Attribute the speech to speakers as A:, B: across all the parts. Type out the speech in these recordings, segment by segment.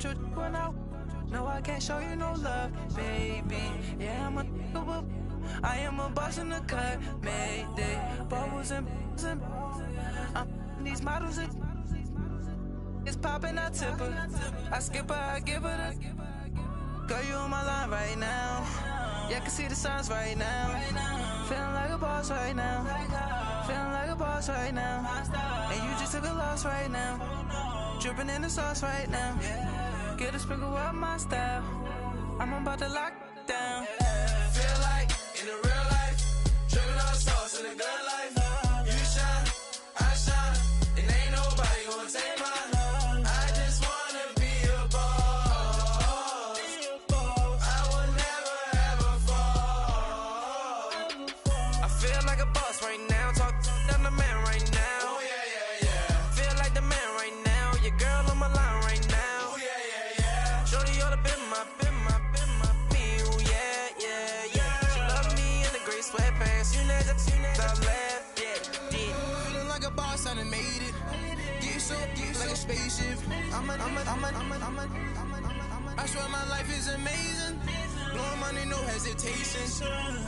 A: you when I no, I can't show you no love, baby. Yeah, I am a boss in the cut, Mayday. Bubbles and these models are it's popping, I tip her. I skip her, I give her the girl, you on my line right now. Yeah, I can see the signs right now. Feeling like a boss right now. Feeling like a boss right now. And you just took a loss right now. Dripping in the sauce right now. Get a sprinkle up my style. I'm about to lock down.
B: Feel like in the real life, dripping on sauce in the good life. You shine, I shine, and ain't nobody gonna take mine. I just wanna be a boss. I will never ever fall.
A: I feel like a boss right now. Talk to the man right now.
B: Oh yeah, yeah, yeah.
A: Feel like the man right now. Your girl on my line right now.
B: Oh yeah, yeah, yeah.
A: Shorty ought to be my me. Ooh, yeah, yeah, yeah. She love me in the gray sweatpants. You know that I left, yeah, did.
B: Feeling like a boss, I done made it. Get so like a spaceship. I swear my life is amazing. Blowing money, no hesitation.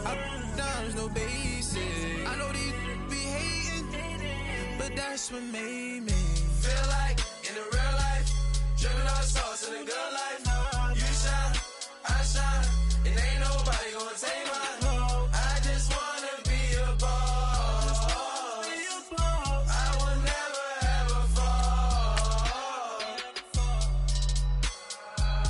B: Up, downs, no basic. I know these be hating, but that's what made me feel like in the real life, dripping on sauce in the good life. You shine, I shine, and ain't nobody gonna take mine. I just wanna be a boss. I will never ever fall.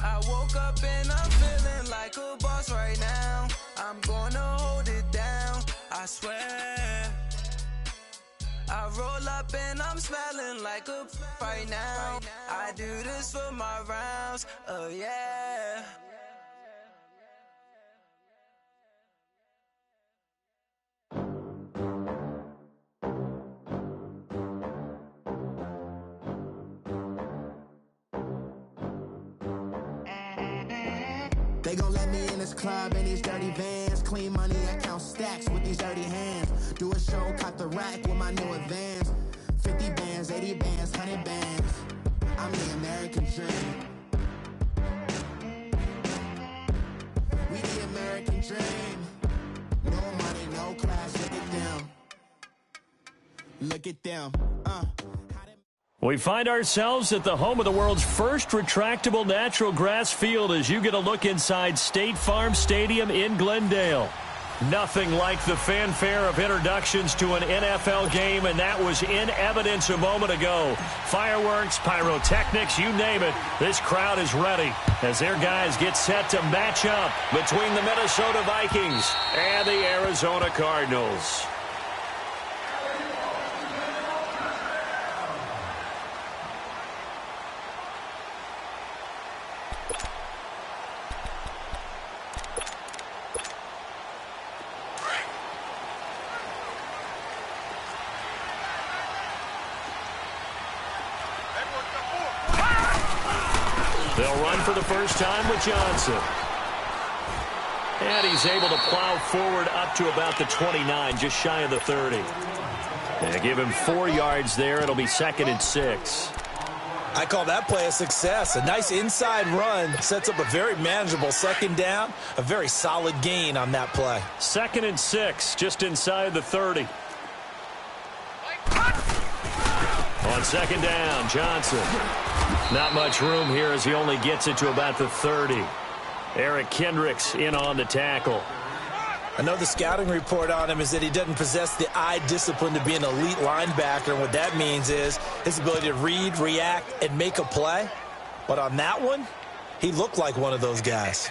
A: I woke up and I'm feeling like a boss right now. I'm gonna hold it down, I swear. I roll up and I'm smelling like a right now. I do this for my rounds, oh yeah.
C: They gon' let me in this club in these dirty vans. Clean money, I count stacks with these dirty hands. Do a show, cut the rack with my new advance. 50 bands, 80 bands, 100 bands. I'm the American dream. We the American dream. No money, no class, look at them. Look at them,
D: We find ourselves at the home of the world's first retractable natural grass field as you get a look inside State Farm Stadium in Glendale. Nothing like the fanfare of introductions to an NFL game, and that was in evidence a moment ago. Fireworks, pyrotechnics, you name it, this crowd is ready as their guys get set to match up between the Minnesota Vikings and the Arizona Cardinals. They'll run for the first time with Johnson. And he's able to plow forward up to about the 29, just shy of the 30. They give him 4 yards there. It'll be 2nd and 6.
E: I call that play a success. A nice inside run sets up a very manageable 2nd down. A very solid gain on that play.
D: 2nd and 6, just inside the 30. On 2nd down, Johnson. Not much room here as he only gets it to about the 30. Eric Kendricks in on the tackle.
E: I know the scouting report on him is that he doesn't possess the eye discipline to be an elite linebacker. And what that means is his ability to read, react, and make a play. But on that one, he looked like one of those guys.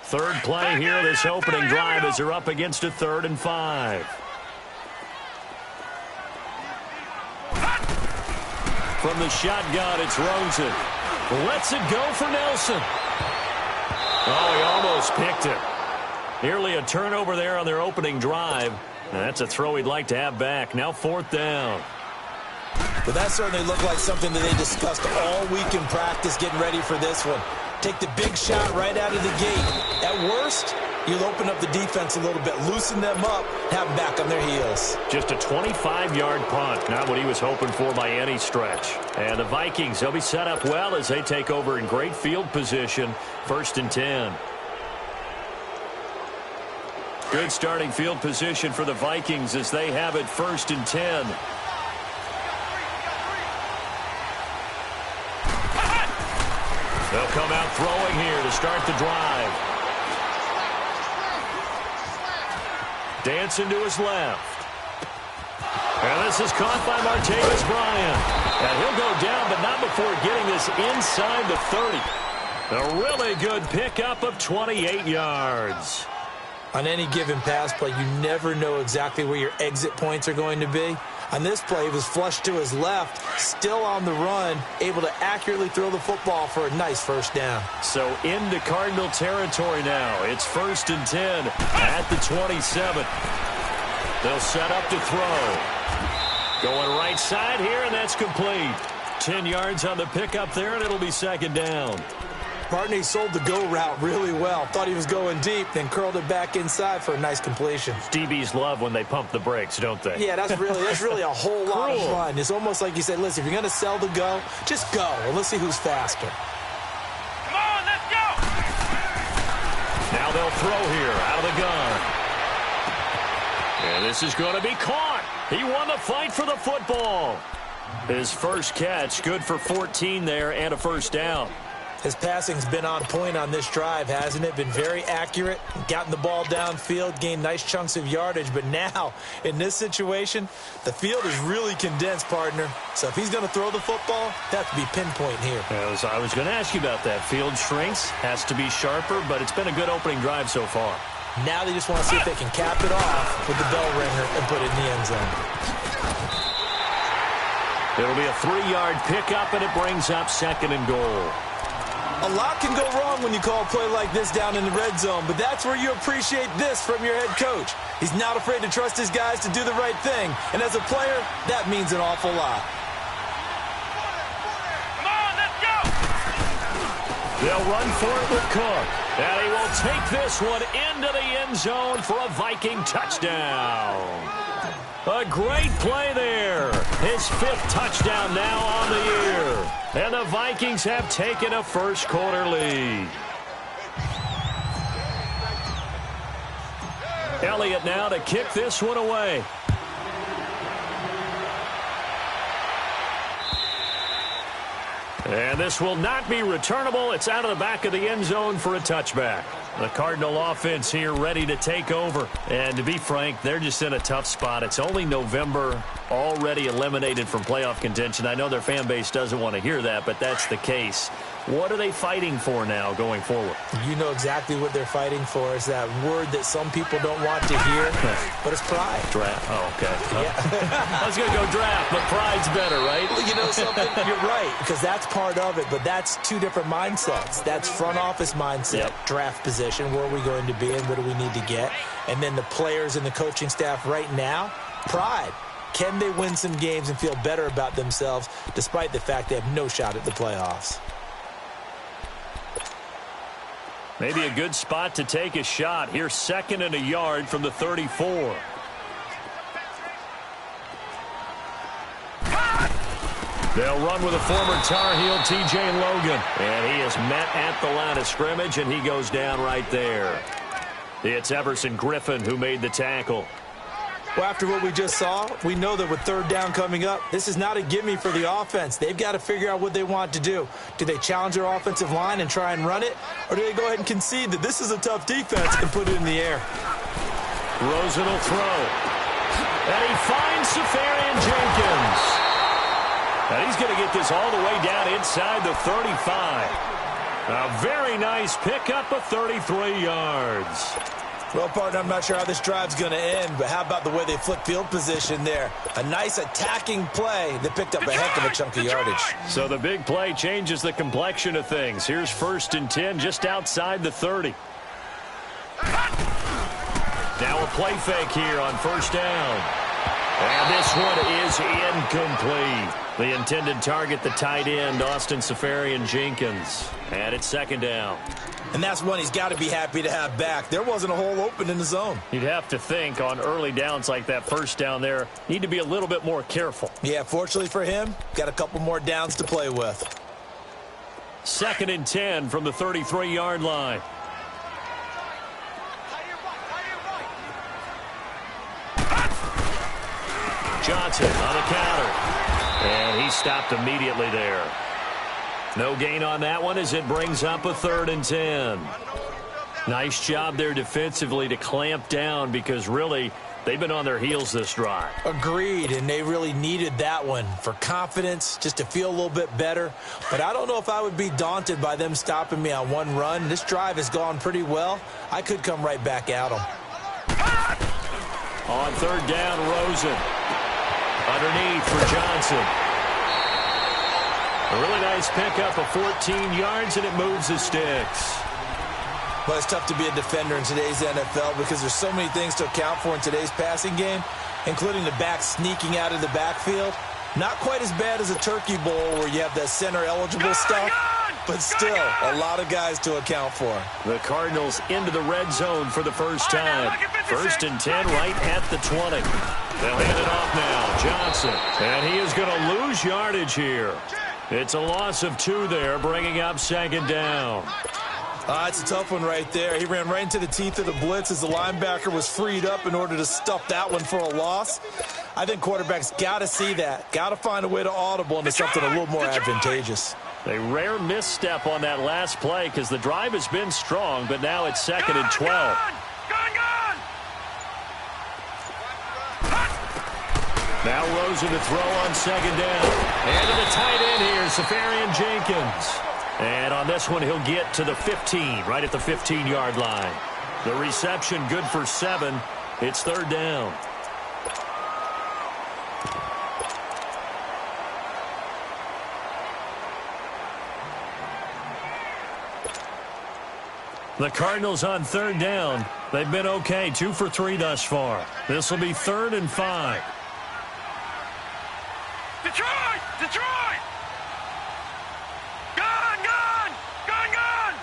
D: Third play here, this opening drive as they're up against a 3rd and 5. From the shotgun, it's Rosen. Lets it go for Nelson. Oh, he almost picked it. Nearly a turnover there on their opening drive. That's a throw he'd like to have back. Now 4th down.
E: But that certainly looked like something that they discussed all week in practice getting ready for this one. Take the big shot right out of the gate. At worst, you'll open up the defense a little bit, loosen them up, have them back on their heels.
D: Just a 25-yard punt, not what he was hoping for by any stretch. And the Vikings, they'll be set up well as they take over in great field position, 1st and 10. Good starting field position for the Vikings as they have it 1st and 10. They'll come out throwing here to start the drive. Dancing to his left. And this is caught by Martavis Bryant. And he'll go down, but not before getting this inside the 30. A really good pickup of 28 yards.
E: On any given pass play, you never know exactly where your exit points are going to be. On this play, he was flushed to his left, still on the run, able to accurately throw the football for a nice first down.
D: So into Cardinal territory now. It's 1st and 10 at the 27. They'll set up to throw. Going right side here, and that's complete. 10 yards on the pickup there, and it'll be 2nd down.
E: Partner, he sold the go route really well. Thought he was going deep, then curled it back inside for a nice completion.
D: DBs love when they pump the brakes, don't they?
E: Yeah, that's really a whole lot of fun. It's almost like you said, listen, if you're going to sell the go, just go, and let's see who's faster.
B: Come on, let's go!
D: Now they'll throw here out of the gun. And this is going to be caught. He won the fight for the football. His first catch, good for 14 there and a 1st down.
E: His passing's been on point on this drive, hasn't it? Been very accurate, gotten the ball downfield, gained nice chunks of yardage. But now, in this situation, the field is really condensed, partner. So if he's going to throw the football, that have to be pinpoint here.
D: I was going to ask you about that. Field shrinks, has to be sharper, but it's been a good opening drive so far.
E: Now they just want to see if they can cap it off with the bell ringer and put it in the end zone.
D: It'll be a 3-yard pickup, and it brings up 2nd and goal.
E: A lot can go wrong when you call a play like this down in the red zone, but that's where you appreciate this from your head coach. He's not afraid to trust his guys to do the right thing, and as a player, that means an awful lot.
B: Come on, let's go!
D: They'll run for it with Cook, and he will take this one into the end zone for a Viking touchdown. A great play there. His 5th touchdown now on the year. And the Vikings have taken a first-quarter lead. Elliott now to kick this one away. And this will not be returnable. It's out of the back of the end zone for a touchback. The Cardinal offense here ready to take over. And to be frank, they're just in a tough spot. It's only November, already eliminated from playoff contention. I know their fan base doesn't want to hear that, but that's the case. What are they fighting for now going forward?
E: You know exactly what they're fighting for. Is that word that some people don't want to hear, but it's pride.
D: Draft. Oh, okay.
E: Yeah.
D: I was going to go draft, but pride's better, right?
E: Well, you know something? You're right, because that's part of it, but that's two different mindsets. That's front office mindset, draft position, where are we going to be and what do we need to get? And then the players and the coaching staff right now, pride. Can they win some games and feel better about themselves despite the fact they have no shot at the playoffs?
D: Maybe a good spot to take a shot. Here, 2nd and a yard from the 34. They'll run with a former Tar Heel, T.J. Logan. And he is met at the line of scrimmage, and he goes down right there. It's Everson Griffin who made the tackle.
E: Well, after what we just saw, we know that with 3rd down coming up, this is not a gimme for the offense. They've got to figure out what they want to do. Do they challenge their offensive line and try and run it? Or do they go ahead and concede that this is a tough defense and put it in the air?
D: Rosen will throw. And he finds Safarian Jenkins. And he's going to get this all the way down inside the 35. A very nice pickup of 33 yards.
E: Well, partner, I'm not sure how this drive's going to end, but how about the way they flip field position there? A nice attacking play that picked up a heck of a chunk of yardage.
D: So the big play changes the complexion of things. Here's 1st and 10 just outside the 30. Now a play fake here on 1st down. And this one is incomplete. The intended target, the tight end, Austin Safarian-Jenkins. And it's second down.
E: And that's one he's got to be happy to have back. There wasn't a hole open in the zone.
D: You'd have to think on early downs like that first down there, need to be a little bit more careful.
E: Yeah, fortunately for him, got a couple more downs to play with.
D: 2nd and 10 from the 33-yard line. Johnson on the counter. And he stopped immediately there. No gain on that one as it brings up a 3rd and 10. Nice job there defensively to clamp down because really they've been on their heels this drive.
E: Agreed, and they really needed that one for confidence, just to feel a little bit better. But I don't know if I would be daunted by them stopping me on one run. This drive has gone pretty well. I could come right back at them.
D: On 3rd down, Rosen. Underneath for Johnson. A really nice pickup of 14 yards, and it moves the sticks.
E: But it's tough to be a defender in today's NFL because there's so many things to account for in today's passing game, including the back sneaking out of the backfield. Not quite as bad as a Turkey Bowl where you have that center-eligible stuff, but still a lot of guys to account for. The
D: Cardinals into the red zone for the first time. 1st and 10 right at the 20. They'll hand it off now. Johnson. And he is going to lose yardage here. It's a loss of 2 there, bringing up 2nd down.
E: It's a tough one right there. He ran right into the teeth of the blitz as the linebacker was freed up in order to stuff that one for a loss. I think quarterbacks got to see that. Got to find a way to audible into something a little more advantageous.
D: A rare misstep on that last play because the drive has been strong, but now it's 2nd and 12. Now Rosen to throw on 2nd down. And to the tight end here, Safarian-Jenkins. And on this one, he'll get to the 15, right at the 15-yard line. The reception good for 7. It's 3rd down. The Cardinals on 3rd down. They've been okay, 2 for 3 thus far. This will be 3rd and 5.
F: Detroit! Detroit! Gun! Gun! Gun! Gun!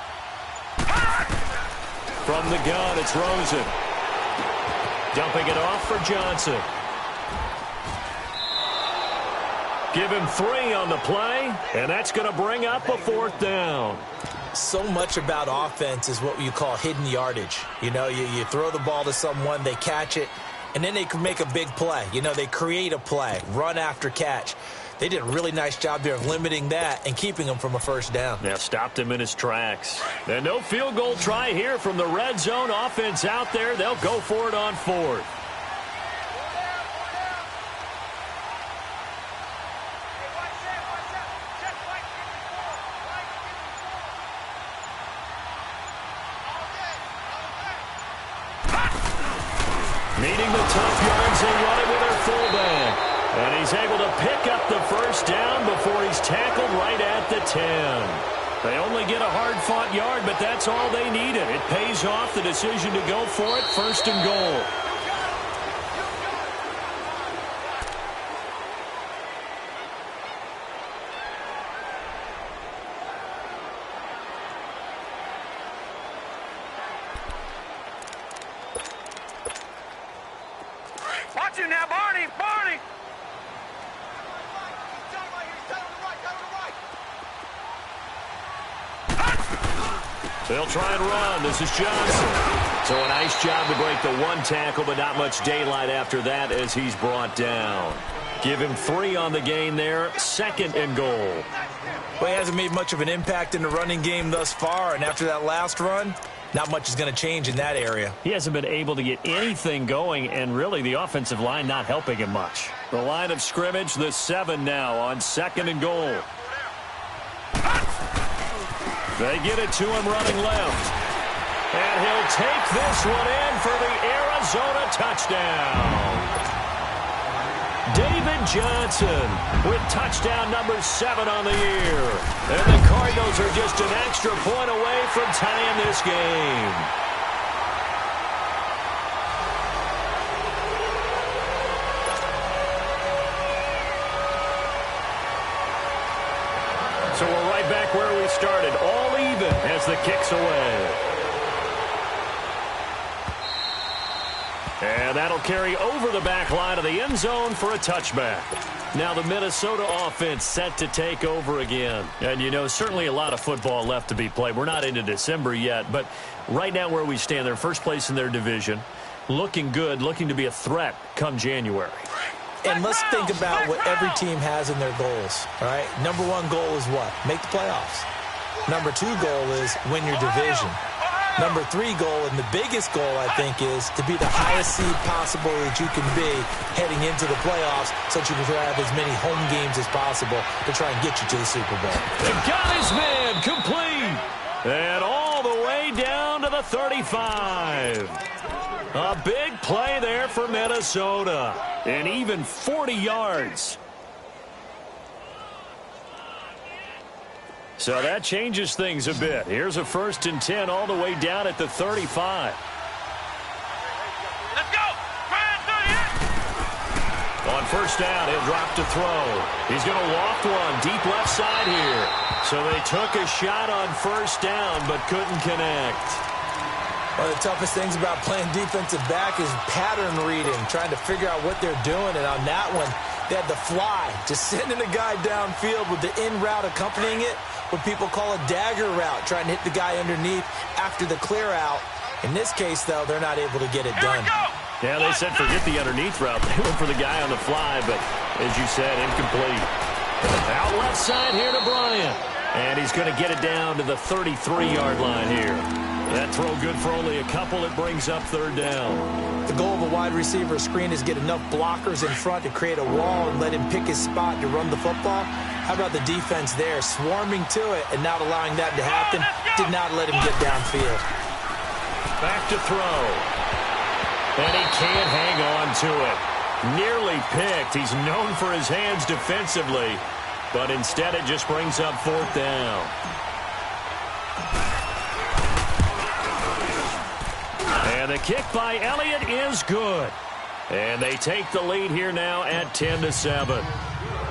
D: From the gun, it's Rosen. Dumping it off for Johnson. Give him 3 on the play, and that's going to bring up a 4th down.
E: So much about offense is what you call hidden yardage. You know, you throw the ball to someone, they catch it, and then they can make a big play. You know, they create a play, run after catch. They did a really nice job there of limiting that and keeping him from a 1st down.
D: Yeah, stopped him in his tracks. And no field goal try here from the red zone offense out there. They'll go for it on 4th. Needing the top yards, they run it with their fullback. And he's able to pick up the 1st down before he's tackled right at the 10. They only get a hard-fought yard, but that's all they needed. It pays off the decision to go for it, 1st and goal.
F: Watch him now, Barney! Barney!
D: They'll try and run. This is Johnson. So a nice job to break the 1 tackle, but not much daylight after that as he's brought down. Give him 3 on the game there. 2nd and goal.
E: Well, he hasn't made much of an impact in the running game thus far, and after that last run, not much is going to change in that area.
D: He hasn't been able to get anything going, and really the offensive line not helping him much. The line of scrimmage, the 7 now on 2nd and goal. They get it to him running left. And he'll take this one in for the Arizona touchdown. David Johnson with touchdown number 7 on the year. And the Cardinals are just an extra point away from tying this game. So we're right back where we started, all even as the kick's away. And that'll carry over the back line of the end zone for a touchback. Now the Minnesota offense set to take over again. And, you know, certainly a lot of football left to be played. We're not into December yet, but right now where we stand, they're first place in their division. Looking good, looking to be a threat come January.
E: And let's think about what every team has in their goals, all right? Number one goal is what? Make the playoffs. Number two goal is win your division. Number three goal, and the biggest goal, I think, is to be the highest seed possible that you can be heading into the playoffs so that you can have as many home games as possible to try and get you to the Super Bowl.
D: And got his man complete. And all the way down to the 35. A big play there for Minnesota. And even 40 yards. So that changes things a bit. Here's a 1st and 10 all the way down at the 35.
F: Let's go.
D: On 1st down, he'll drop to throw. He's going to loft one deep left side here. So they took a shot on 1st down but couldn't connect.
E: One of the toughest things about playing defensive back is pattern reading, trying to figure out what they're doing. And on that one, they had the fly, just sending a guy downfield with the in route accompanying it, what people call a dagger route, trying to hit the guy underneath after the clear out. In this case, though, they're not able to get it done.
D: Yeah, they said forget the underneath route. They went for the guy on the fly, but as you said, incomplete. Out left side here to Bryant. And he's going to get it down to the 33-yard line here. That throw good for only a couple. It brings up 3rd down.
E: The goal of a wide receiver screen is get enough blockers in front to create a wall and let him pick his spot to run the football. How about the defense there, swarming to it and not allowing that to happen? Did not let him get downfield.
D: Back to throw. And he can't hang on to it. Nearly picked. He's known for his hands defensively, but instead it just brings up 4th down. And the kick by Elliott is good. And they take the lead here now at 10-7.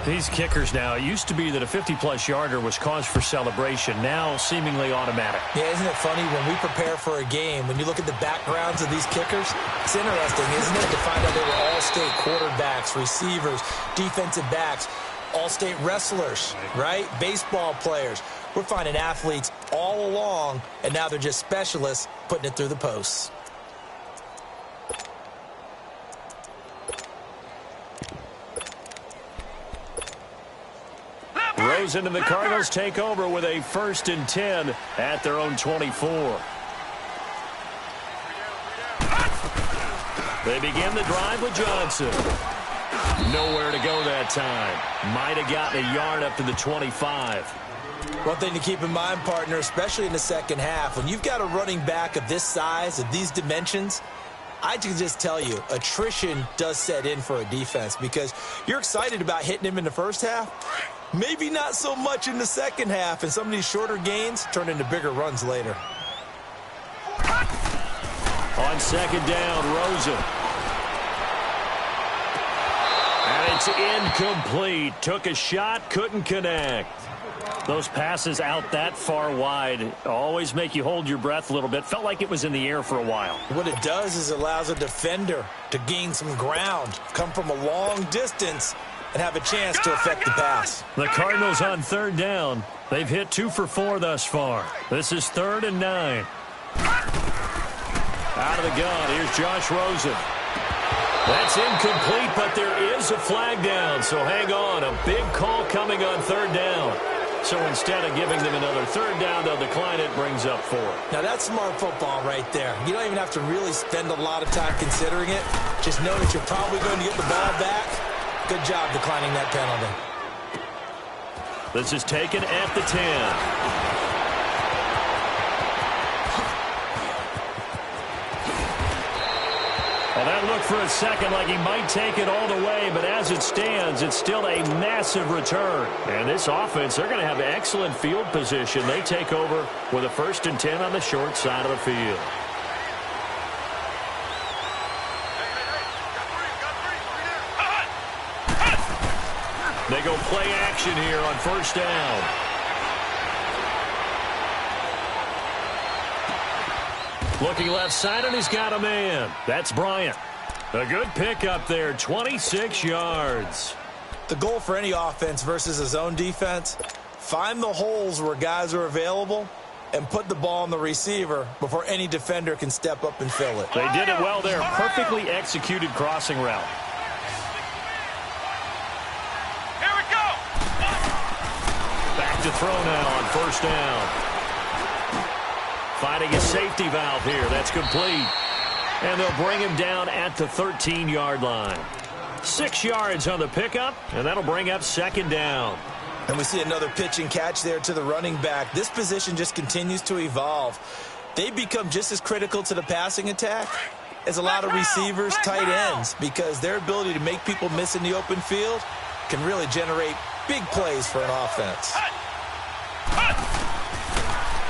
D: These kickers now, it used to be that a 50-plus yarder was cause for celebration, now seemingly automatic.
E: Yeah, isn't it funny when we prepare for a game, when you look at the backgrounds of these kickers, it's interesting, isn't it, to find out they were all-state quarterbacks, receivers, defensive backs, all-state wrestlers, right? Baseball players. We're finding athletes all along, and now they're just specialists putting it through the posts.
D: Rosen and the Cardinals take over with a 1st and 10 at their own 24. They begin the drive with Johnson. Nowhere to go that time. Might have gotten a yard up to the 25.
E: One thing to keep in mind, partner, especially in the second half, when you've got a running back of this size, of these dimensions, I can just tell you, attrition does set in for a defense because you're excited about hitting him in the first half. Maybe not so much in the second half, and some of these shorter gains turn into bigger runs later.
D: On 2nd down, Rosen. And it's incomplete. Took a shot, couldn't connect. Those passes out that far wide always make you hold your breath a little bit. Felt like it was in the air for a while.
E: What it does is it allows a defender to gain some ground, come from a long distance, and have a chance to affect the pass.
D: The Cardinals on 3rd down. They've hit 2 for 4 thus far. This is 3rd and 9. Out of the gun, here's Josh Rosen. That's incomplete, but there is a flag down, so hang on. A big call coming on 3rd down. So instead of giving them another 3rd down, they'll decline it, brings up 4.
E: Now that's smart football right there. You don't even have to really spend a lot of time considering it. Just know that you're probably going to get the ball back. Good job declining that penalty.
D: This is taken at the 10. Well, that looked for a second like he might take it all the way, but as it stands, it's still a massive return. And this offense, they're going to have excellent field position. They take over with a 1st and 10 on the short side of the field. They go play action here on 1st down. Looking left side, and he's got a man. That's Bryant. A good pickup there, 26 yards.
E: The goal for any offense versus a zone defense, find the holes where guys are available and put the ball on the receiver before any defender can step up and fill it.
D: They did it well there. Perfectly executed crossing route.
F: Here we go.
D: Back to throw now on first down. Finding a safety valve here. That's complete. And they'll bring him down at the 13-yard line. 6 yards on the pickup, and that'll bring up second down.
E: And we see another pitch and catch there to the running back. This position just continues to evolve. They become just as critical to the passing attack as a lot of receivers, tight ends, because their ability to make people miss in the open field can really generate big plays for an offense.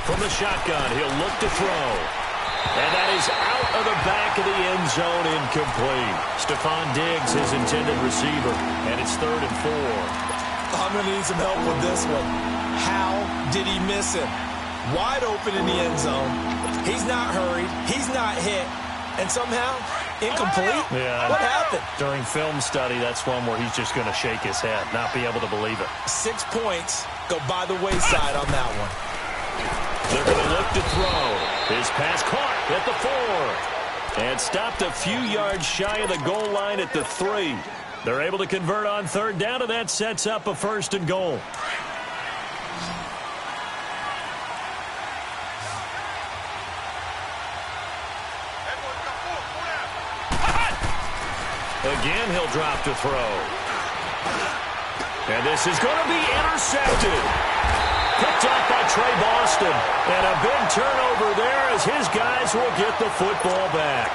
D: From the shotgun, he'll look to throw. And that is out of the back of the end zone, incomplete. Stephon Diggs, his intended receiver, and it's 3rd and 4.
E: I'm going to need some help with this one. How did he miss him? Wide open in the end zone. He's not hurried. He's not hit. And somehow, incomplete?
D: Yeah.
E: What happened?
D: During film study, that's one where he's just going to shake his head, not be able to believe it.
E: 6 points go by the wayside on that one.
D: They're going to look to throw. His pass caught at the 4. And stopped a few yards shy of the goal line at the 3. They're able to convert on 3rd down, and that sets up a 1st and goal. Again, he'll drop to throw. And this is going to be intercepted. Picked off by Trey Boston. And a big turnover there as his guys will get the football back.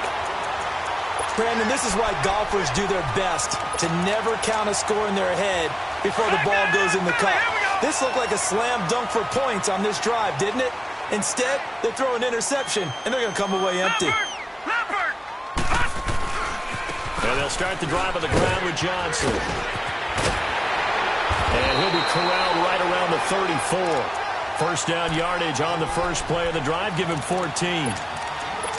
E: Brandon, this is why golfers do their best to never count a score in their head before the ball goes in the cup. This looked like a slam dunk for points on this drive, didn't it? Instead, they throw an interception, and they're going to come away empty.
D: And they'll start the drive on the ground with Johnson. And he'll be corralled right around the 34. 1st down yardage on the first play of the drive. Give him 14.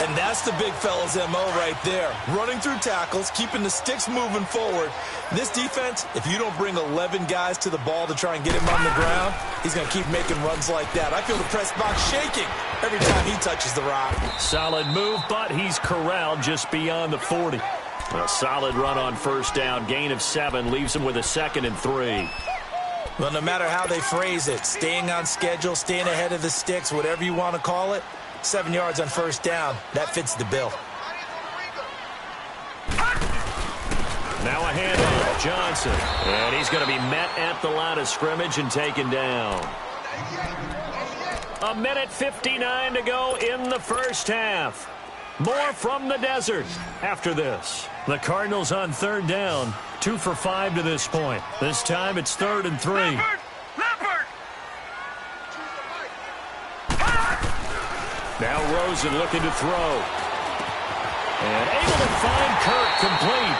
E: And that's the big fella's MO right there. Running through tackles, keeping the sticks moving forward. This defense, if you don't bring 11 guys to the ball to try and get him on the ground, he's going to keep making runs like that. I feel the press box shaking every time he touches the rock.
D: Solid move, but he's corralled just beyond the 40. A solid run on 1st down. Gain of 7 leaves him with a 2nd and 3.
E: Well, no matter how they phrase it, staying on schedule, staying ahead of the sticks, whatever you want to call it, 7 yards on 1st down, that fits the bill.
D: Now a handoff, Johnson. And he's going to be met at the line of scrimmage and taken down. 1:59 to go in the 1st half. More from the desert after this. The Cardinals on 3rd down. 2 for 5 to this point. This time it's 3rd and 3. Now Rosen looking to throw. And able to find Kirk complete.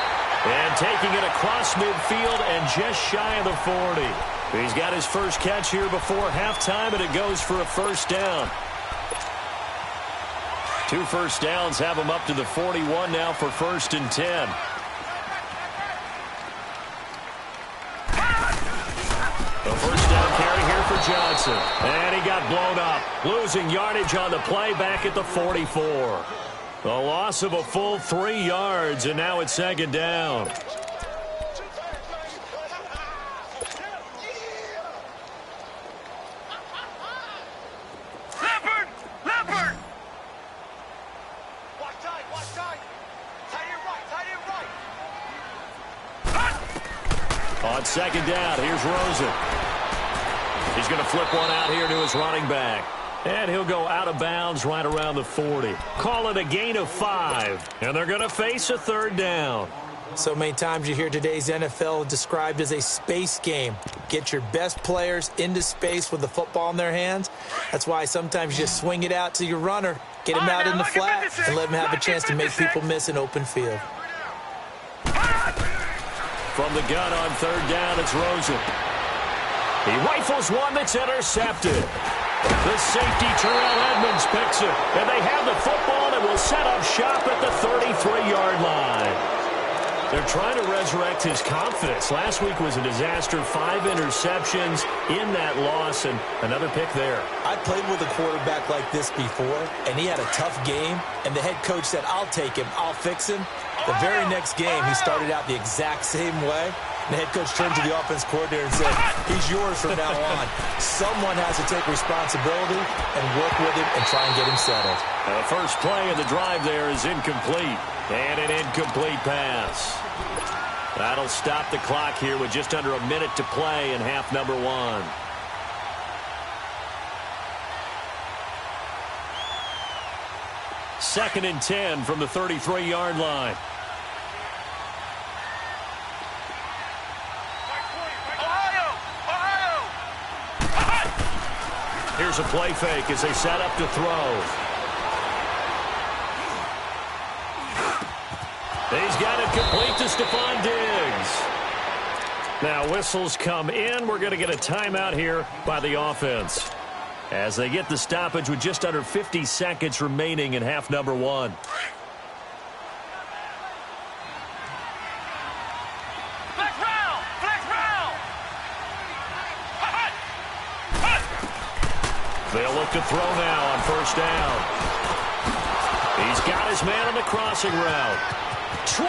D: And taking it across midfield and just shy of the 40. He's got his first catch here before halftime, and it goes for a 1st down. 2 first downs have him up to the 41 now for 1st and 10. The 1st down carry here for Johnson. And he got blown up. Losing yardage on the play back at the 44. A loss of a full 3 yards, and now it's 2nd down. On 2nd down, here's Rosen. He's going to flip one out here to his running back. And he'll go out of bounds right around the 40. Call it a gain of 5. And they're going to face a 3rd down.
E: So many times you hear today's NFL described as a space game. Get your best players into space with the football in their hands. That's why sometimes you just swing it out to your runner, get him out in the flat, and let him have a chance to make people miss an open field.
D: From the gun on 3rd down, it's Rosen. He rifles one that's intercepted. The safety, Terrell Edmonds, picks it. And they have the football and will set up shop at the 33-yard line. They're trying to resurrect his confidence. Last week was a disaster. 5 interceptions in that loss, and another pick there.
E: I played with a quarterback like this before, and he had a tough game, and the head coach said, I'll take him, I'll fix him. The very next game, he started out the exact same way. The head coach turned to the offense coordinator and said, he's yours from now on. Someone has to take responsibility and work with him and try and get him settled.
D: The first play of the drive there is incomplete. And an incomplete pass. That'll stop the clock here with just under a minute to play in half number 1. Second and 10 from the 33-yard line. Here's a play fake as they set up to throw. He's got it complete to Stephon Diggs. Now whistles come in. We're going to get a timeout here by the offense as they get the stoppage with just under 50 seconds remaining in half number 1. They'll look to throw now on first down. He's got his man on the crossing route. 20.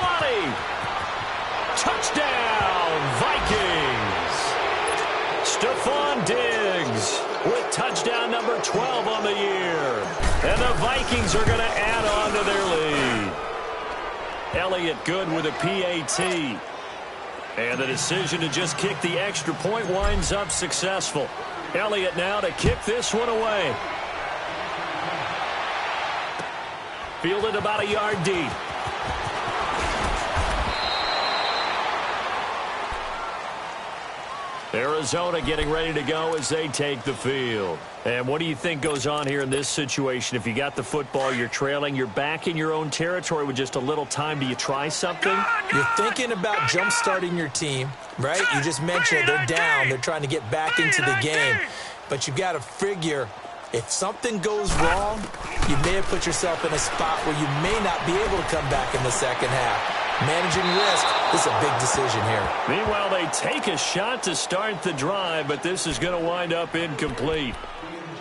D: Touchdown, Vikings. Stephon Diggs with touchdown number 12 on the year. And the Vikings are going to add on to their lead. Elliott good with a PAT. And the decision to just kick the extra point winds up successful. Elliott now to kick this one away. Fielded about a yard deep. Arizona getting ready to go as they take the field. And what do you think goes on here in this situation? If you got the football, you're trailing, you're back in your own territory with just a little time. Do you try something?
E: You're thinking about jump-starting your team, right? You just mentioned they're down. They're trying to get back into the game. But you've got to figure if something goes wrong, you may have put yourself in a spot where you may not be able to come back in the second half. Managing risk is a big decision here.
D: Meanwhile, they take a shot to start the drive, but this is going to wind up incomplete.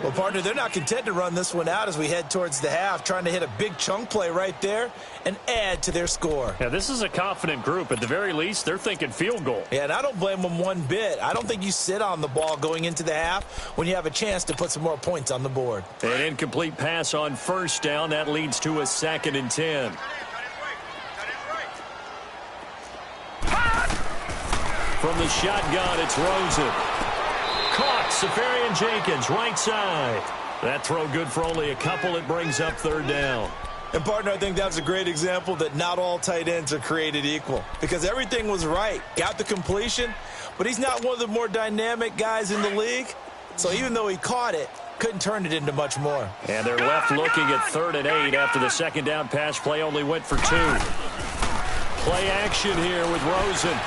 E: Well, partner, they're not content to run this one out as we head towards the half, trying to hit a big chunk play right there and add to their score.
D: Yeah, this is a confident group. At the very least, they're thinking field goal.
E: Yeah, and I don't blame them one bit. I don't think you sit on the ball going into the half when you have a chance to put some more points on the board.
D: An incomplete pass on first down. That leads to a 2nd and 10. From the shotgun, it's Rosen. Caught, Safarian Jenkins, right side. That throw good for only a couple. It brings up 3rd down.
E: And, partner, I think that's a great example that not all tight ends are created equal. Because everything was right. Got the completion, but he's not one of the more dynamic guys in the league. So even though he caught it, couldn't turn it into much more.
D: And they're left looking at 3rd and 8 after the 2nd down pass play only went for 2. Play action here with Rosen.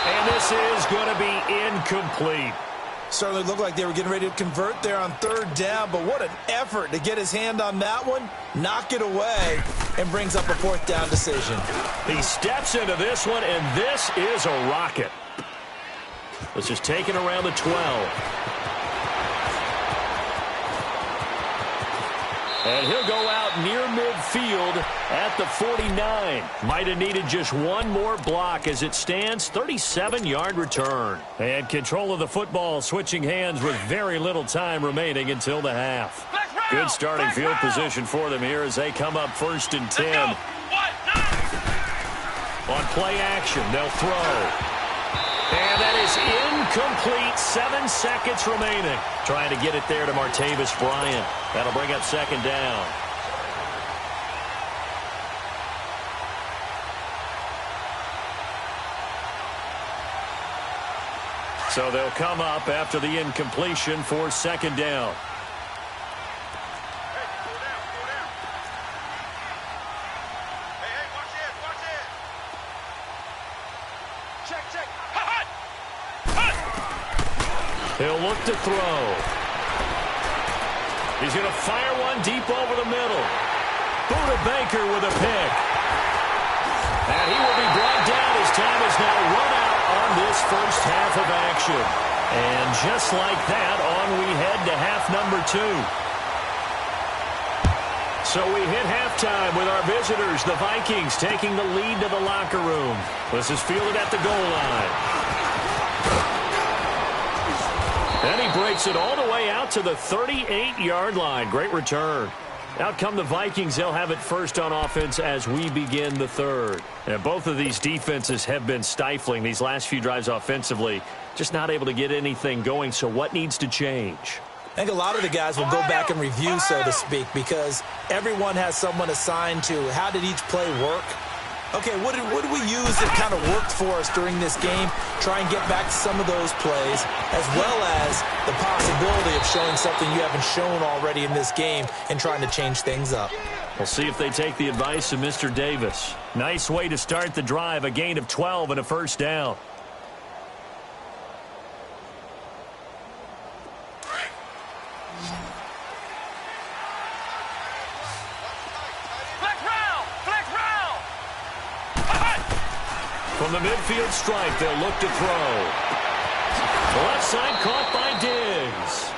D: And this is going to be incomplete.
E: Certainly looked like they were getting ready to convert there on 3rd down, but what an effort to get his hand on that one, knock it away, and brings up a 4th down decision.
D: He steps into this one, and this is a rocket. This is taken around the 12. And he'll go out near midfield at the 49. Might have needed just one more block as it stands. 37-yard return. And control of the football switching hands with very little time remaining until the half. Good starting field position for them here as they come up 1st and 10. On play action, they'll throw. And that is incomplete. 7 seconds remaining. Trying to get it there to Martavis Bryant. That'll bring up 2nd down. So they'll come up after the incompletion for 2nd down. He'll look to throw. He's going to fire one deep over the middle. Buda Baker with a pick. And he will be brought down as time is now run out on this first half of action. And just like that, on we head to half number 2. So we hit halftime with our visitors, the Vikings, taking the lead to the locker room. This is fielded at the goal line. And he breaks it all the way out to the 38-yard line. Great return. Out come the Vikings. They'll have it first on offense as we begin the third. And both of these defenses have been stifling these last few drives offensively. Just not able to get anything going. So what needs to change?
E: I think a lot of the guys will go back and review, so to speak, because everyone has someone assigned to how did each play work. Okay, what did we use that kind of worked for us during this game? Try and get back to some of those plays, as well as the possibility of showing something you haven't shown already in this game and trying to change things up.
D: We'll see if they take the advice of Mr. Davis. Nice way to start the drive, a gain of 12 and a first down. From the midfield stripe, they'll look to throw. The left side caught by Diggs.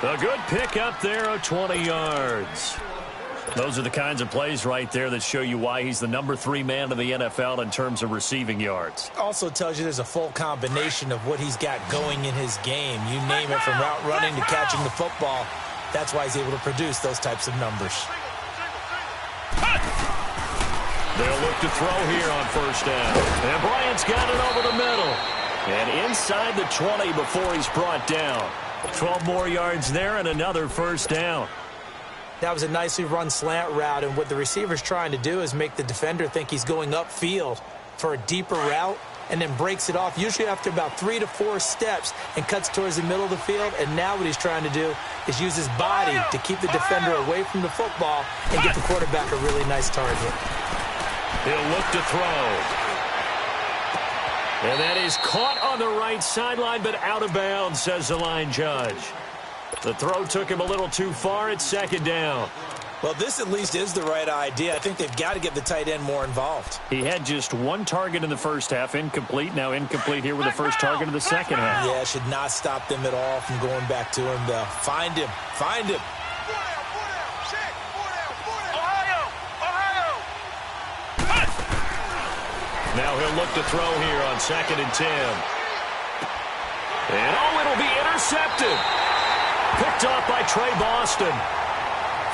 D: A good pick up there of 20 yards. Those are the kinds of plays right there that show you why he's the number 3 man in the NFL in terms of receiving yards.
E: Also tells you there's a full combination of what he's got going in his game. You name it, from route running to catching the football. That's why he's able to produce those types of numbers.
D: They'll look to throw here on first down. And Bryant's got it over the middle. And inside the 20 before he's brought down. 12 more yards there and another first down.
E: That was a nicely run slant route, and what the receiver's trying to do is make the defender think he's going upfield for a deeper route, and then breaks it off, usually after about 3 to 4 steps, and cuts towards the middle of the field. And now what he's trying to do is use his body to keep the defender away from the football and get the quarterback a really nice target.
D: He'll look to throw. And that is caught on the right sideline, but out of bounds, says the line judge. The throw took him a little too far. It's second down.
E: Well, this at least is the right idea. I think they've got to get the tight end more involved.
D: He had just 1 target in the first half, incomplete. Now incomplete here with the first target of the second half.
E: Yeah, should not stop them at all from going back to him, though. Find him. Find him.
D: Now he'll look to throw here on 2nd and 10. And it'll be intercepted. Picked off by Trey Boston.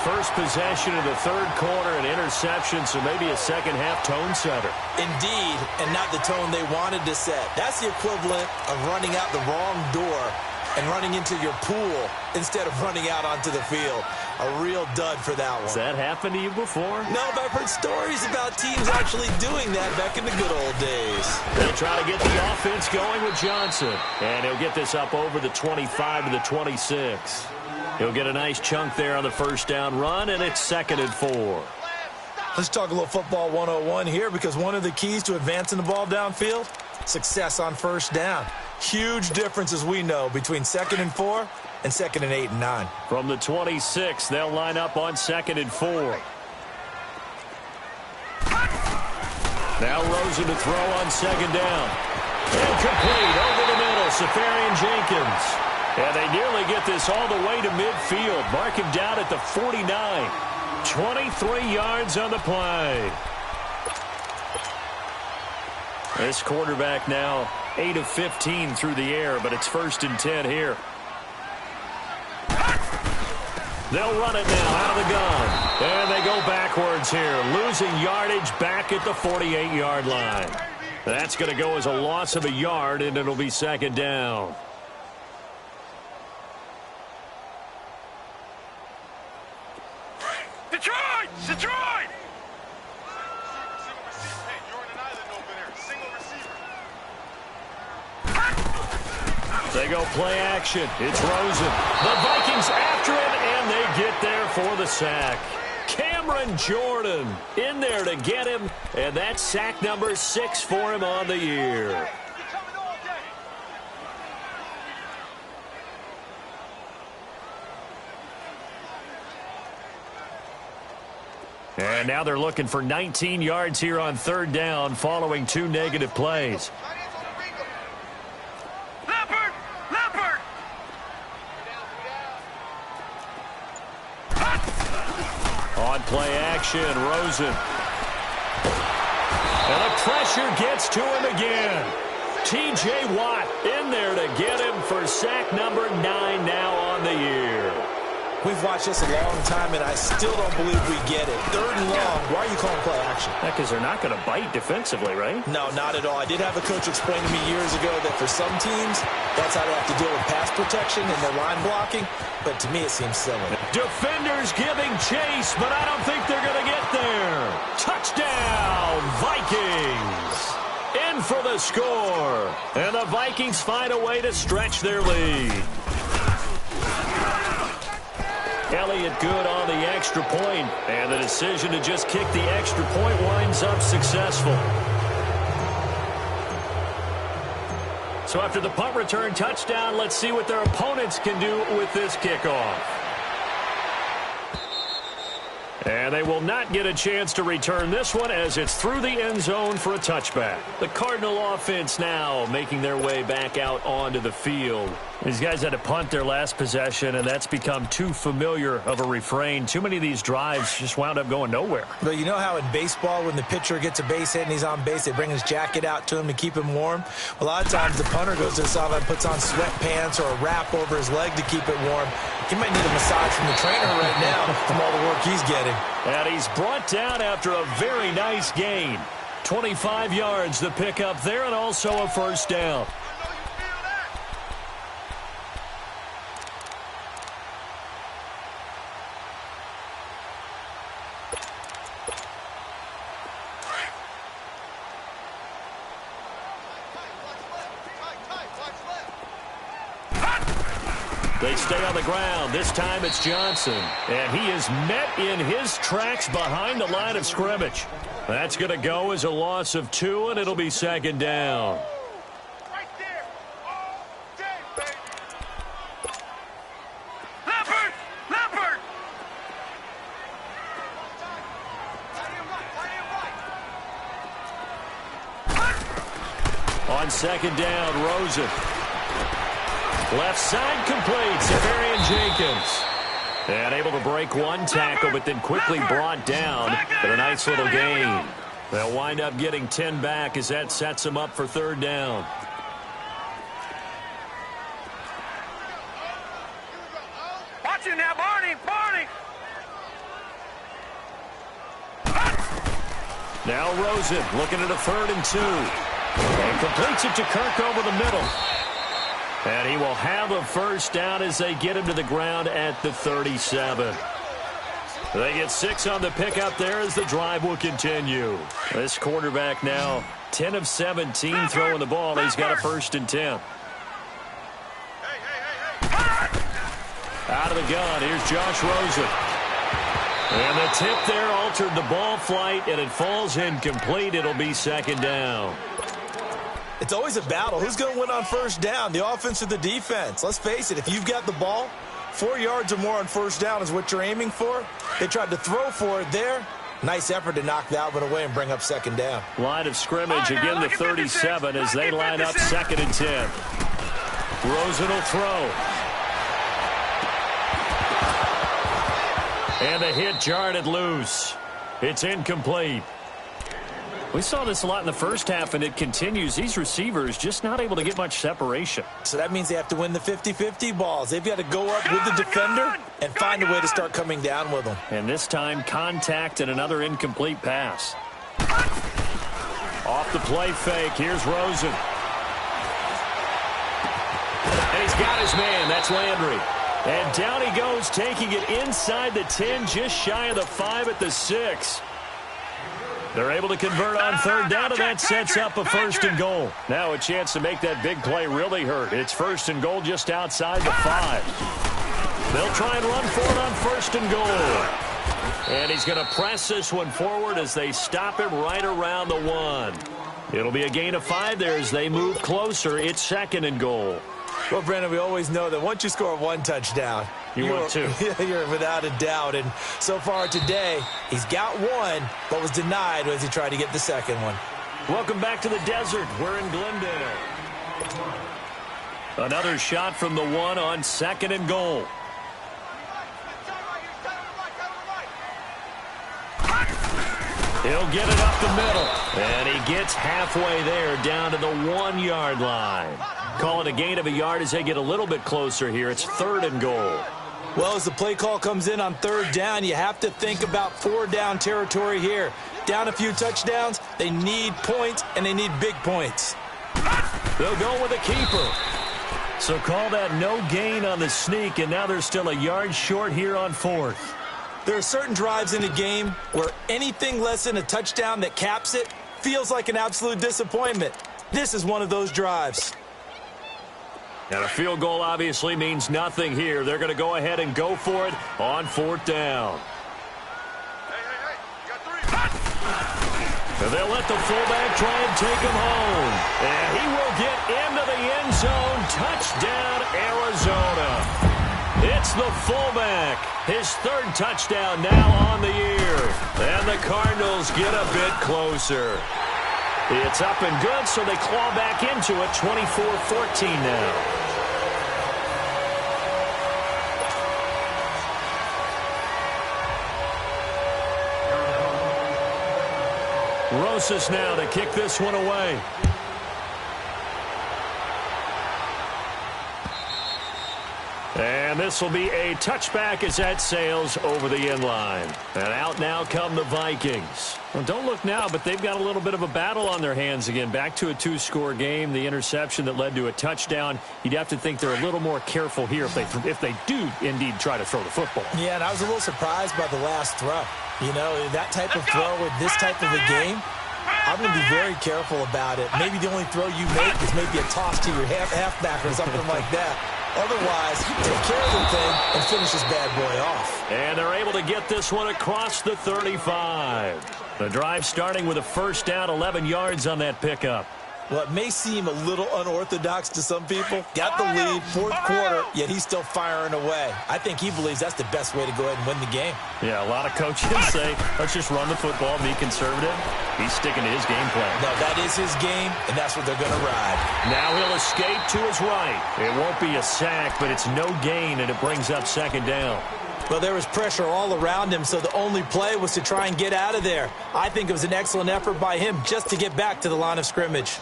D: First possession of the third quarter, an interception, so maybe a second half tone setter.
E: Indeed, and not the tone they wanted to set. That's the equivalent of running out the wrong door and running into your pool instead of running out onto the field. A real dud for that one.
D: Has that happened to you before?
E: No, but I've heard stories about teams actually doing that back in the good old days.
D: They'll try to get the offense going with Johnson. And he'll get this up over the 25 to the 26. He'll get a nice chunk there on the first down run, and it's 2nd and 4.
E: Let's talk a little football 101 here, because one of the keys to advancing the ball downfield, success on first down. Huge difference, as we know, between 2nd and 4 and 2nd and 8 and 9.
D: From the 26, they'll line up on 2nd and 4. Now Rosen to throw on 2nd down. Incomplete over the middle, Safarian Jenkins. And they nearly get this all the way to midfield. Mark him down at the 49. 23 yards on the play. This quarterback now 8 of 15 through the air, but it's 1st and 10 here. They'll run it now out of the gun. And they go backwards here, losing yardage back at the 48-yard line. That's going to go as a loss of a yard, and it'll be 2nd down.
F: Detroit! Detroit!
D: They go play action. It's Rosen. The Vikings after him, and they get there for the sack. Cameron Jordan in there to get him, and that's sack number 6 for him on the year. And now they're looking for 19 yards here on third down following 2 negative plays.
F: Leopard! Leopard!
D: On play action, Rosen. And the pressure gets to him again. T.J. Watt in there to get him for sack number 9 now on the year.
E: We've watched this a long time, and I still don't believe we get it. Third and long. Why are you calling play action?
D: Because they're not going to bite defensively, right?
E: No, not at all. I did have a coach explain to me years ago that for some teams, that's how they have to deal with pass protection and their line blocking. But to me, it seems silly.
D: Defenders giving chase, but I don't think they're going to get there. Touchdown, Vikings. In for the score. And the Vikings find a way to stretch their lead. Elliott good on the extra point, and the decision to just kick the extra point winds up successful. So after the punt return touchdown, let's see what their opponents can do with this kickoff. And they will not get a chance to return this one as it's through the end zone for a touchback. The Cardinal offense now making their way back out onto the field. These guys had to punt their last possession, and that's become too familiar of a refrain. Too many of these drives just wound up going nowhere.
E: But you know how in baseball, when the pitcher gets a base hit and he's on base, they bring his jacket out to him to keep him warm? A lot of times the punter goes to the sideline, puts on sweatpants or a wrap over his leg to keep it warm. He might need a massage from the trainer right now from all the work he's getting.
D: And he's brought down after a very nice gain. 25 yards the pickup there, and also a first down. They stay on the ground. This time it's Johnson. And he is met in his tracks behind the line of scrimmage. That's going to go as a loss of 2, and it'll be second down.
F: Right there! All day, baby! Leopard! Leopard!
D: On second down, Rosen. Left side complete, Safarian Jenkins. And able to break one tackle, but then quickly brought down for a nice little gain. They'll wind up getting 10 back as that sets them up for third down.
F: Watch it now, Barney! Barney!
D: Now Rosen looking at a 3rd and 2. And completes it to Kirk over the middle. And he will have a first down as they get him to the ground at the 37. They get 6 on the pickup there as the drive will continue. This quarterback now 10 of 17 throwing the ball. He's got a 1st and 10. Out of the gun, here's Josh Rosen. And the tip there altered the ball flight, and it falls incomplete. It'll be second down.
E: It's always a battle. Who's going to win on first down, the offense or the defense? Let's face it, if you've got the ball, 4 yards or more on first down is what you're aiming for. They tried to throw for it there. Nice effort to knock that one away and bring up second down.
D: Line of scrimmage again, the 37 as they line up 2nd and 10. Rosen will throw. And the hit jarred it loose. It's incomplete. We saw this a lot in the first half, and it continues. These receivers just not able to get much separation.
E: So that means they have to win the 50-50 balls. They've got to go up with the defender and find a way to start coming down with them.
D: And this time, contact and another incomplete pass. Off the play fake, here's Rosen. And he's got his man, that's Landry. And down he goes, taking it inside the 10, just shy of the 5 at the 6. They're able to convert on third down, and that sets up a 1st and goal. Now a chance to make that big play really hurt. It's 1st and goal just outside the 5. They'll try and run for it on 1st and goal. And he's going to press this one forward as they stop him right around the 1. It'll be a gain of 5 there as they move closer. It's 2nd and goal.
E: Well, Brandon, we always know that once you score one touchdown,
D: you want two.
E: You're without a doubt. And so far today, he's got one, but was denied as he tried to get the second one.
D: Welcome back to the desert. We're in Glendale. Another shot from the one on 2nd and goal. He'll get it up the middle, and he gets halfway there down to the 1-yard line. Call it a gain of a yard as they get a little bit closer here. It's 3rd and goal.
E: Well, as the play call comes in on 3rd down, you have to think about 4-down territory here. Down a few touchdowns, they need points, and they need big points.
D: They'll go with a keeper. So call that no gain on the sneak, and now they're still a yard short here on 4th.
E: There are certain drives in the game where anything less than a touchdown that caps it feels like an absolute disappointment. This is one of those drives.
D: And a field goal obviously means nothing here. They're going to go ahead and go for it on 4th down.
F: Hey, you got 3.
D: And they'll let the fullback try and take him home. And he will get into the end zone. Touchdown, Arizona. It's the fullback. His 3rd touchdown now on the year. And the Cardinals get a bit closer. It's up and good, so they claw back into it, 24-14 now. Rosas now to kick this one away. And this will be a touchback as that sails over the end line. And out now come the Vikings. Well, don't look now, but they've got a little bit of a battle on their hands again. Back to a 2-score game. The interception that led to a touchdown. You'd have to think they're a little more careful here if they do indeed try to throw the football.
E: Yeah, and I was a little surprised by the last throw. You know, that type of throw with this type of a game, I'm going to be very careful about it. Maybe the only throw you make is maybe a toss to your halfback or something like that. Otherwise, take care of the thing and finish this bad boy off.
D: And they're able to get this one across the 35. The drive starting with a 1st down, 11 yards on that pickup.
E: Well, it may seem a little unorthodox to some people. Got the lead, 4th quarter, yet he's still firing away. I think he believes that's the best way to go ahead and win the game.
D: Yeah, a lot of coaches say, let's just run the football, be conservative. He's sticking to his game plan.
E: No, that is his game, and that's what they're going to ride.
D: Now he'll escape to his right. It won't be a sack, but it's no gain, and it brings up 2nd down.
E: Well, there was pressure all around him, so the only play was to try and get out of there. I think it was an excellent effort by him just to get back to the line of scrimmage.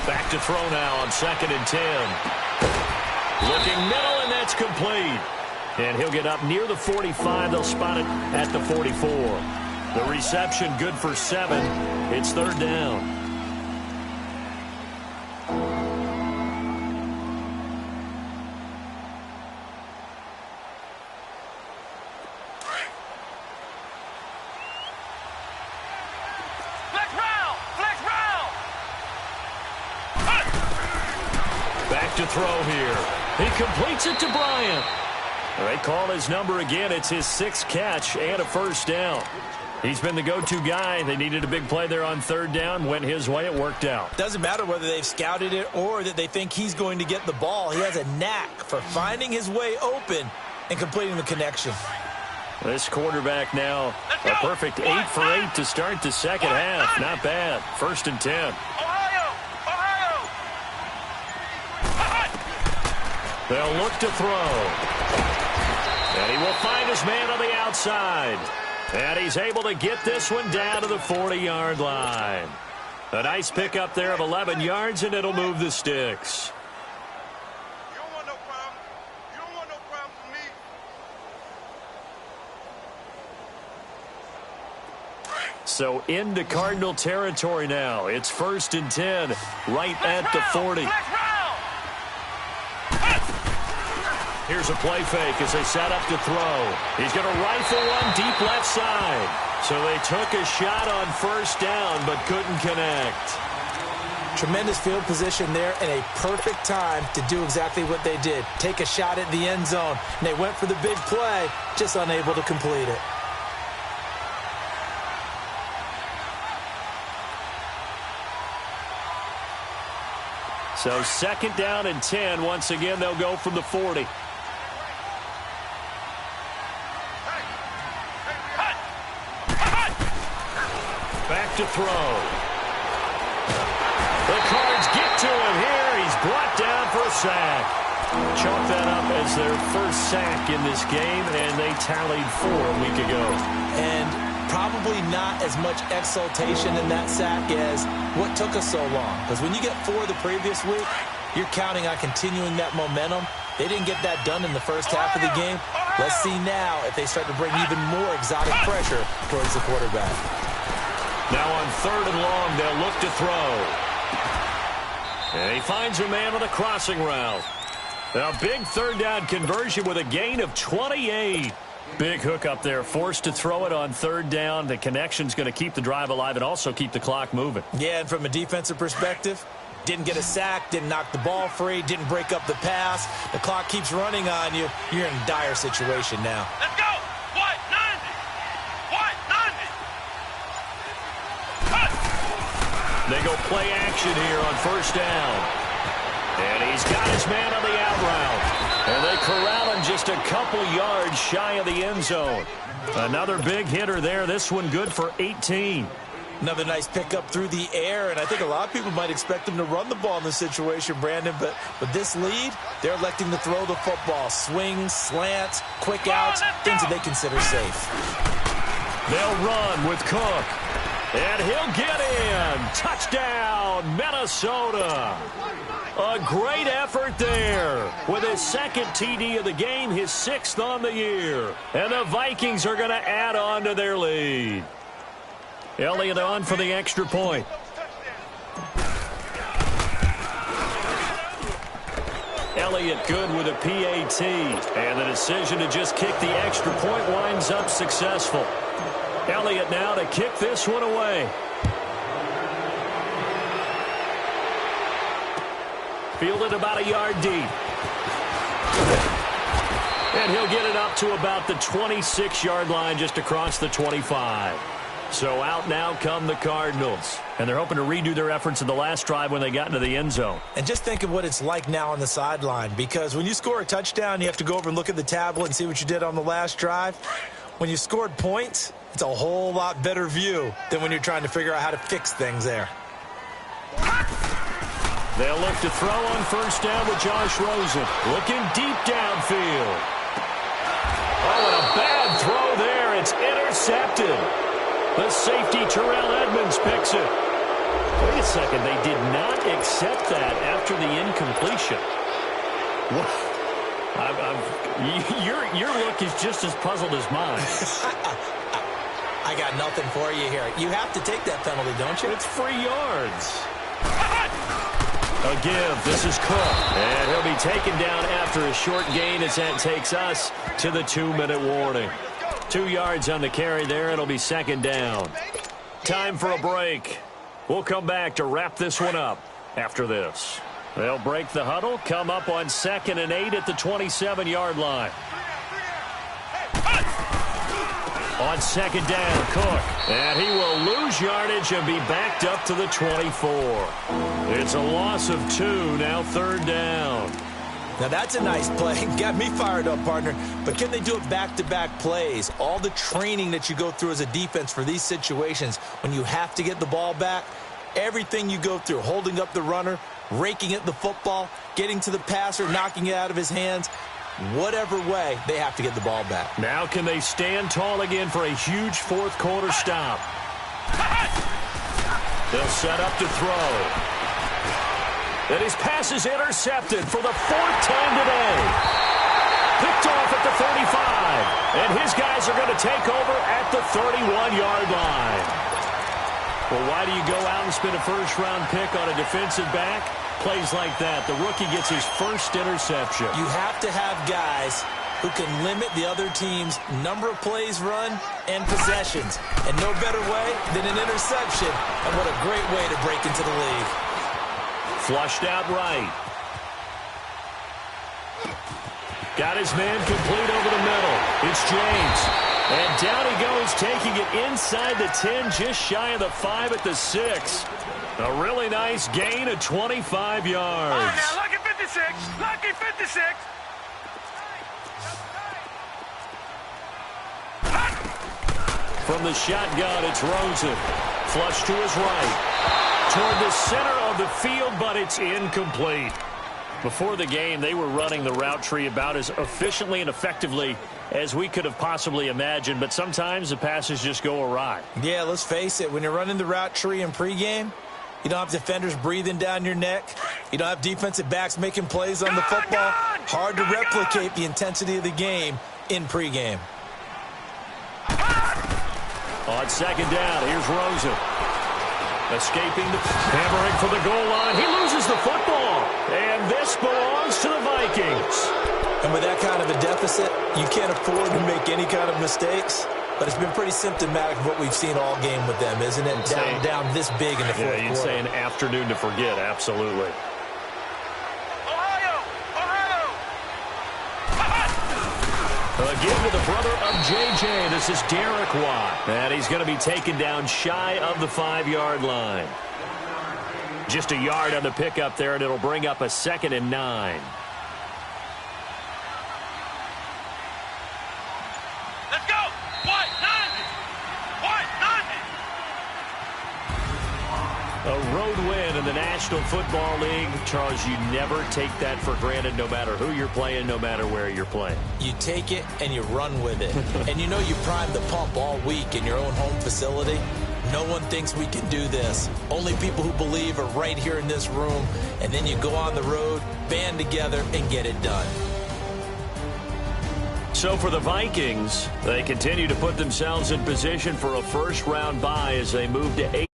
D: Back to throw now on 2nd and 10. Looking middle, and that's complete. And he'll get up near the 45. They'll spot it at the 44. The reception good for 7. It's 3rd down. Back to throw here. He completes it to Bryant. They call his number again. It's his 6th catch and a 1st down. He's been the go-to guy. They needed a big play there on 3rd down. Went his way. It worked out.
E: Doesn't matter whether they've scouted it or that they think he's going to get the ball. He has a knack for finding his way open and completing the connection.
D: This quarterback now a perfect 8 for 8 to start the 2nd half. Not bad. 1st and 10. They'll look to throw. And he will find his man on the outside. And he's able to get this one down to the 40-yard line. A nice pickup there of 11 yards, and it'll move the sticks.
F: You don't want no problem. You don't want no problem with me.
D: So into Cardinal territory now. It's 1st and 10, right at the 40. Here's a play fake as they set up to throw. He's going to rifle one deep left side. So they took a shot on 1st down but couldn't connect.
E: Tremendous field position there and a perfect time to do exactly what they did. Take a shot at the end zone. And they went for the big play, just unable to complete it.
D: So 2nd down and 10. Once again, they'll go from the 40. Back to throw. The Cards get to him here. He's brought down for a sack. Chalk that up as their first sack in this game, and they tallied 4 a week ago.
E: And probably not as much exultation in that sack as what took us so long. Because when you get 4 the previous week, you're counting on continuing that momentum. They didn't get that done in the first half of the game. Let's see now if they start to bring even more exotic pressure towards the quarterback.
D: Now on 3rd and long, they'll look to throw. And he finds a man on the crossing route. A big 3rd down conversion with a gain of 28. Big hook up there, forced to throw it on 3rd down. The connection's going to keep the drive alive and also keep the clock moving.
E: Yeah, and from a defensive perspective, didn't get a sack, didn't knock the ball free, didn't break up the pass. The clock keeps running on you. You're in a dire situation now.
F: Let's go! White 90! White 90!
D: They go play action here on 1st down. And he's got his man on the out route. And they corral him just a couple yards shy of the end zone. Another big hitter there. This one good for 18.
E: Another nice pickup through the air, and I think a lot of people might expect them to run the ball in this situation, Brandon, but with this lead, they're electing to throw the football. Swings, slants, quick outs, things that they consider safe.
D: They'll run with Cook, and he'll get in. Touchdown, Minnesota. A great effort there with his 2nd TD of the game, his 6th on the year. And the Vikings are going to add on to their lead. Elliott on for the extra point. Elliott good with a PAT. And the decision to just kick the extra point winds up successful. Elliott now to kick this one away. Fielded about a yard deep. And he'll get it up to about the 26-yard line just across the 25. So out now come the Cardinals. And they're hoping to redo their efforts in the last drive when they got into the end zone.
E: And just think of what it's like now on the sideline. Because when you score a touchdown, you have to go over and look at the tablet and see what you did on the last drive. When you scored points, it's a whole lot better view than when you're trying to figure out how to fix things there.
D: They'll look to throw on 1st down with Josh Rosen. Looking deep downfield. Oh, and a bad throw there. It's intercepted. The safety, Terrell Edmonds, picks it. Wait a second. They did not accept that after the incompletion. Your look is just as puzzled as mine.
E: I got nothing for you here. You have to take that penalty, don't you?
D: It's free yards. A give. This is Cook. And he'll be taken down after a short gain as that takes us to the 2-minute warning. 2 yards on the carry there. It'll be 2nd down. Time for a break. We'll come back to wrap this one up after this. They'll break the huddle, come up on 2nd and 8 at the 27-yard line. On 2nd down, Cook. And he will lose yardage and be backed up to the 24. It's a loss of 2, now 3rd down.
E: Now that's a nice play. Got me fired up, partner. But can they do it back-to-back plays? All the training that you go through as a defense for these situations, when you have to get the ball back, everything you go through, holding up the runner, raking at the football, getting to the passer, knocking it out of his hands, whatever way, they have to get the ball back.
D: Now can they stand tall again for a huge 4th quarter stop? They'll set up to throw. And his pass is intercepted for the 4th time today. Picked off at the 35. And his guys are going to take over at the 31-yard line. Well, why do you go out and spend a first-round pick on a defensive back? Plays like that. The rookie gets his first interception.
E: You have to have guys who can limit the other team's number of plays run and possessions. And no better way than an interception. And what a great way to break into the league.
D: Flushed out right. Got his man complete over the middle. It's James. And down he goes, taking it inside the 10, just shy of the 5 at the 6. A really nice gain of 25 yards.
F: All right, now, lucky 56. Lucky 56.
D: From the shotgun, it's Rosen. Flush to his right. Toward the center of the field, but it's incomplete. Before the game, they were running the route tree about as efficiently and effectively as we could have possibly imagined, but sometimes the passes just go awry.
E: Yeah, let's face it. When you're running the route tree in pregame, you don't have defenders breathing down your neck. You don't have defensive backs making plays on the football. Hard to replicate the intensity of the game in pregame.
D: On second down, here's Rosen. Escaping, hammering for the goal line. He loses the football. And this belongs to the Vikings.
E: And with that kind of a deficit, you can't afford to make any kind of mistakes. But it's been pretty symptomatic of what we've seen all game with them, isn't it? Down this big in the fourth quarter.
D: You'd say an afternoon to forget, absolutely. Again to the brother of J.J. This is Derek Watt. And he's going to be taken down shy of the 5-yard line. Just a yard on the pickup there, and it'll bring up a 2nd and 9.
F: Let's go. What? 90. What? 90.
D: A road win in the National Football League. Charles, you never take that for granted no matter who you're playing, no matter where you're playing.
E: You take it and you run with it. And you know you primed the pump all week in your own home facility. No one thinks we can do this. Only people who believe are right here in this room. And then you go on the road, band together, and get it done.
D: So for the Vikings, they continue to put themselves in position for a first-round bye as they move to 8.